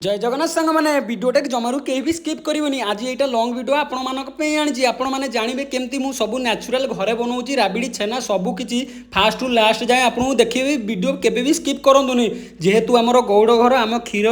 जय जगन्नाथ सांग मैंने भिडटे जमारू कहीं भी स्किप करनी आज यहाँ लंग भिड आपण आनी आपण मैंने जानवे केमती मुझे सब न्याचुराल घरे बनाऊँगी राबिड़ी छेना सबकि फास्ट रु लास्ट जाए आपको देखिए भिड केवे भी स्किप करूँ जेहेतु आम गौड़ घर आम क्षीर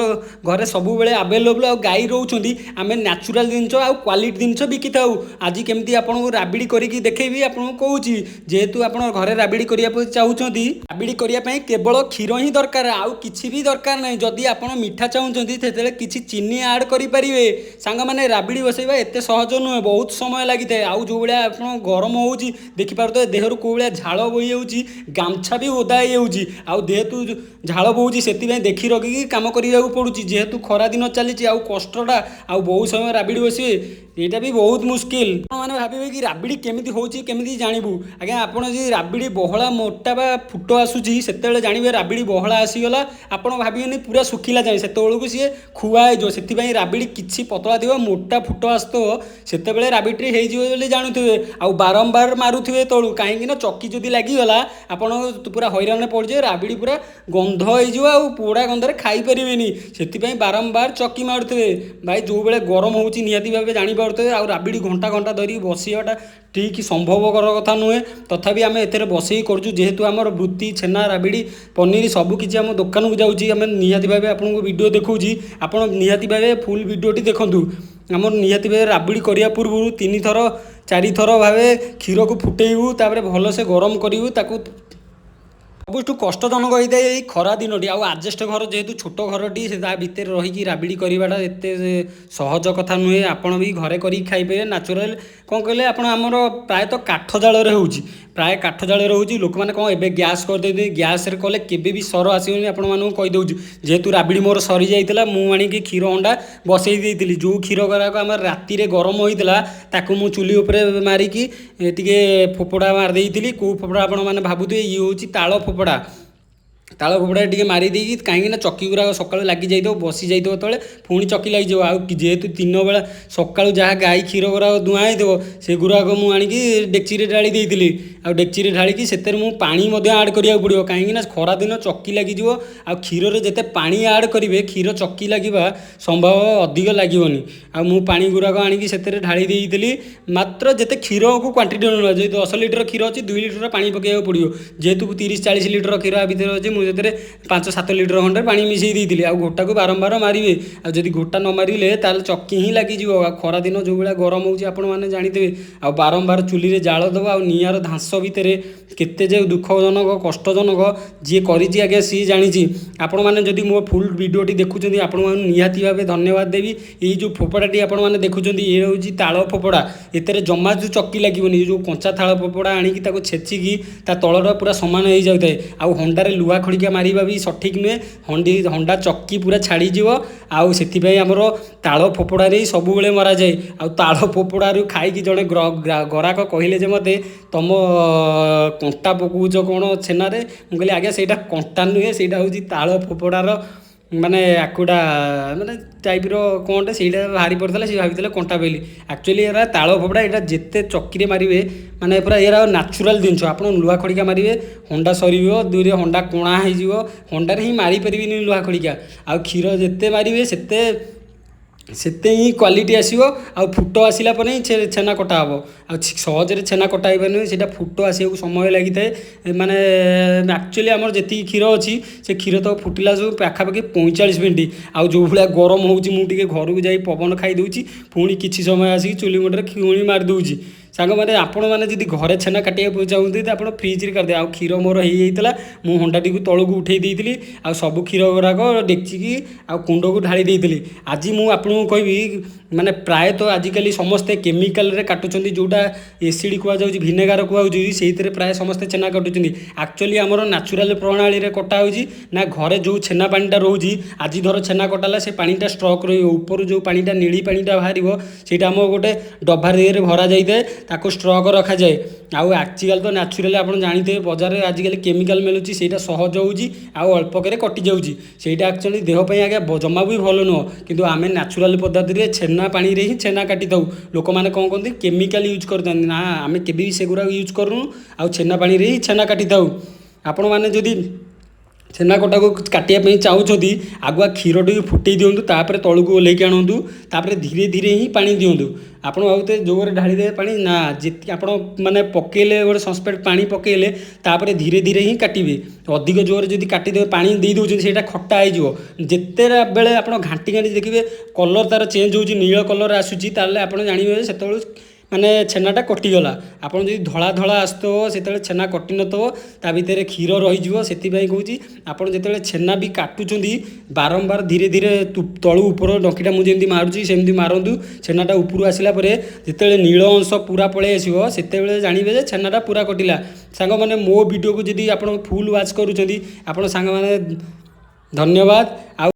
घरे सब आवेलेबल आ गाई रोच आम न्याचुराल जिन क्वालिटी जिन बिकी था आज केमती आपको राबिड़ी करके देखेबी आपको कहूँ जेहेतु आप घरे राबिड़ी करने चाहते राबिड़ी करने केवल क्षीर ही दरकार आउ कि भी दरकार ना जदि आप मीठा चाहते किसी चीनी आड करेंगे सांग मैंने राबिड़ी बसैबा एत सहज नुहे बहुत समय लगी था आउ जो भाया आप गरम हो देखिपे देहर कौ भाया झाड़ बोई जाऊँगी गामछा भी ओदा हो जेहेतु झाड़ बोची से देखी रखिकी कम करने पड़ू जेहेतु खरा दिन चली आउ कष्टा आउ बहुत समय राबिड़ी बसवे यहाँ भी बहुत मुस्किल मैंने भावे कि राबिड़ी केमी होमी जानबू आज्ञा आप राबिड़ी बहला मोटा बा फुट आसूसी से जानवे राबिड़ी बहला आसीगला आप भावे पूरा सुखिला जाए से सी खुआई से राबिड़ी किसी पतला थी मोटा फुट आसो से राबिड़ी हो जानूे आ बारंबार मारुवे तलू कहीं चकी जदि लगिगला आप पूरा हैरान पड़ जाए राबिड़ी पूरा गंध हो पोड़ा गंधे खाई पारे से बारंबार चकी मारुवे भाई जो बेले गरम हो निहाती भाव जापर आ राबिड़ी घंटा घंटा धरिक बसवाटा ठीक संभवकर कथा नुहे तथापि आम ए बसई करूँ जेहेतु आम वृत्ति छेना राबिड़ी पनीर सबकि आम दुकान को जाऊँगी आम निहाती भाव आपको वीडियो देखा आप निहाती भाव फुल वीडियोटी देखूँ आम निहाती भाव राबिड़ी करने पूर्व 3 थर 4 थर भाव क्षीर को फुटेबू तापर भलसे गरम करूँ सबुठ कष्टजनक होता है खरा दिन टी आजस्ट घर जेहेतु छोट घरटी से भितर रहीकि राबिड़ी करवाटा एत सहज कथा नुहे आपण भी घरे कर खाईपे नाचुराल कौन कहले आमर प्रायतः काठ जाल प्राय काठ जाल रोचे लोक मैंने कौन ए गैस करदे गैस कले केवे भी सर आसोनी आपको कहीदे जेहेतु राबिड़ी मोर सरी जाइला मुझे क्षीर अंडा बसई देती जो क्षीर गुराक आम राति गरम होता मु चुली उपरे मारिकी टे फोपड़ा मारिदेली कौ फोपड़ा आप भावुए ये हूँ ताल फोपड़ा ताल फोपड़ा टे मारिदे कहीं चकी गुरा सका लगी जाइए बसी जाइए तेज पुणी चकी लगे जेहेतु 3 बेला सका जहाँ गाई क्षीर गुरा धूआ हो से गुराक मुझे डेक्ची ढाली देती आ डेक्ची ढालिकी से पानी आड करा पड़ो कहीं खरा दिन चकी लगे आ क्षीर जिते पानी आड करेंगे क्षीर चकी लगे संभव अधिक लगभग आ पानी गुराक आणिकी से ढाली देती मात्र जिते क्षीर को क्वांटीटी ना जो 10 लिटर क्षीर अच्छी 2 लिटर पानी पकड़ा पड़ो जेहेतु 30-40 लिटर क्षीर भितर अच्छे मुझे 5-7 लिटर खंडे पानी मिसई देती आ घोटा को बारंबार मारे आदि घोटा न मारे ताल चकी ही लगी खरा दिन जो भाया गरम होने जानते आ बारंबार चुली में जाल दब आ निआर धांस भितर केते जे दुखजनक कष्टजनक जी करी आज्ञा सी जानी आपण मैंने जदि मो फुल वीडियोटी देखुं आपण निहाती भाव धन्यवाद देवी ये जो फोपड़ाटी आपण मैंने देखुं ये हूँ ताल फोपड़ा एतर जमा जो चकी लगे जो कंचा थाल फोपड़ा आणिकी छेचिकी तलटा पूरा सामान हो जाए आ हंडार लुहा खड़िका मारिबा भी सठिक नुहे हंडा चकी पूरा छाड़ी आउ से आमर ताल फोपड़ा सब बेले मरा जाए आ ताल फोपड़ारू खाई जड़े गराक कहले मत तुम कंटा पकाउच कौन छेनारे मुझे आज्ञा से कंटा नुहे से हूँ ताल फोपड़ार माने आकुड़ा माने टाइप कौन से बाहरी पड़ता सी भाई कंटा पेली एक्चुअली यार ताल फोपड़ा यहाँ जिते चकी मारे माने पूरा यार नाचुराल जिन आप लुहा खड़िका मारे हंडा सर दूर हंडा कोणा हो हंडार ही मारी पारे लुहा खड़िका आ क्षीर जिते मारे सेते ही क्वालिटी आसो आ फुट आसला छेना कटा हम आ सहजरे छेना कटा हो पारे से फुट आसा समय लगी थाए माने एक्चुअली आमर जी क्षीर अच्छी से क्षीर तो फुटिला जो पाखापाखि 45 मिनिट आ जो भाया गरम होटे घर को जा पवन खाई दूची पुणी किसी समय आसिक चुली मुंडे पुणी मारिदे सांग मैंने आपण मैंने जब घरे छेना काटिया चाहते तो आप फ्रिज्रे करदे आ क्षीर मोर होता मु हंडाटी को तलू उठे देती आ सब क्षीर गुराक डेक्चिकी आ कुंड को ढाली देती आज मुझे कहबी माने प्रायतः आजिकल समस्ते केमिकाल रे काटुंट जोटा एसिड कहु भिनेगार कहु से प्राय समस्ते छेना काटुंट एक्चुअली आमर नाचुराल प्रणाली रे कटा हो ना घरे जो छेना पानीटा रोचे आज धर छेना कटाला से पानीटा स्ट्रक रपर जो पानीटा नीली पानीटा बाहर से आम गोटे डबार भरा जाए ताको स्ट्रक रखा जाए आउ आजकल तो नाचुराल आप जानते बजार में आजिकल केमिकाल मिलूँ से सहज हो अल्पक कटि जाऊँगी से एक्चुअली देहपाई आज्ञा जमा भी भल नुह कि आम नाचुराल पदार्थ छेना पानी रे ही छेना काटी था लोक मैंने कौन कहते केमिकाल यूज करते ना आम के से यूज करूँ आ छेना पानी रे ही छेना काटी था आपण मैंने जदि ଛେନା କଟାକୁ କାଟିବା ପାଇଁ ଚାହୁଁଛନ୍ତି ଆଗୁଆ କ୍ଷୀର ଟିକେ ଫୁଟେଇ ଦିଅନ୍ତୁ, ତାପରେ ତଳକୁ ଓହ୍ଲେଇକି ଆଣନ୍ତୁ, ତାପରେ ଧୀରେ ଧୀରେ ହିଁ ପାଣି ଦିଅନ୍ତୁ। ଆପଣ ଭାବୁଥିବେ ଜୋରରେ ଢାଳିଦେବେ ପାଣି, ନା ଯେତିକି ଆପଣ ମାନେ ପକେଇଲେ ଗୋଟେ ସସ୍ପେନ୍ ପାଣି ପକେଇଲେ ତାପରେ ଧୀରେ ଧୀରେ ହିଁ କାଟିବେ। ଅଧିକ ଜୋରରେ ଯଦି କାଟିଦେବେ ପାଣି ଦେଇ ଦେଉଛନ୍ତି ସେଇଟା ଖଟା ହେଇଯିବ। ଯେତେବେଳେ ଆପଣ ଘାଣ୍ଟି ଘାଣ୍ଟି ଦେଖିବେ କଲର୍ ତାର ଚେଞ୍ଜ ହେଉଛି, ନୀଳ କଲର୍ ଆସୁଛି, ତାହେଲେ ଆପଣ ଜାଣିବେ ଯେ ସେତେବେଳେ ମାନେ ଛେନାଟା କଟିଗଲା। ଆପଣ ଯଦି ଧଳା ଧଳା ଆସୁଥିବ ସେତେବେଳେ ଛେନା କଟି ନଥିବ, ତା ଭିତରେ କ୍ଷୀର ରହିଯିବ। ସେଥିପାଇଁ କହୁଛି ଆପଣ ଯେତେବେଳେ ଛେନା ବି କାଟୁଛନ୍ତି ବାରମ୍ବାର ଧୀରେ ଧୀରେ ତଳୁ ଉପର ଡଙ୍କିଟା ମୁଁ ଯେମିତି ମାରୁଛି ସେମିତି ମାରନ୍ତୁ। ଛେନାଟା ଉପରୁ ଆସିଲା ପରେ ଯେତେବେଳେ ନୀଳ ଅଂଶ ପୁରା ପଳେଇ ଆସିବ ସେତେବେଳେ ଜାଣିବେ ଯେ ଛେନାଟା ପୁରା କଟିଲା। ସାଙ୍ଗମାନେ ମୋ ଭିଡ଼ିଓକୁ ଯଦି ଆପଣ ଫୁଲ୍ ୱାଚ୍ କରୁଛନ୍ତି ଆପଣ ସାଙ୍ଗମାନେ ଧନ୍ୟବାଦ। ଆଉ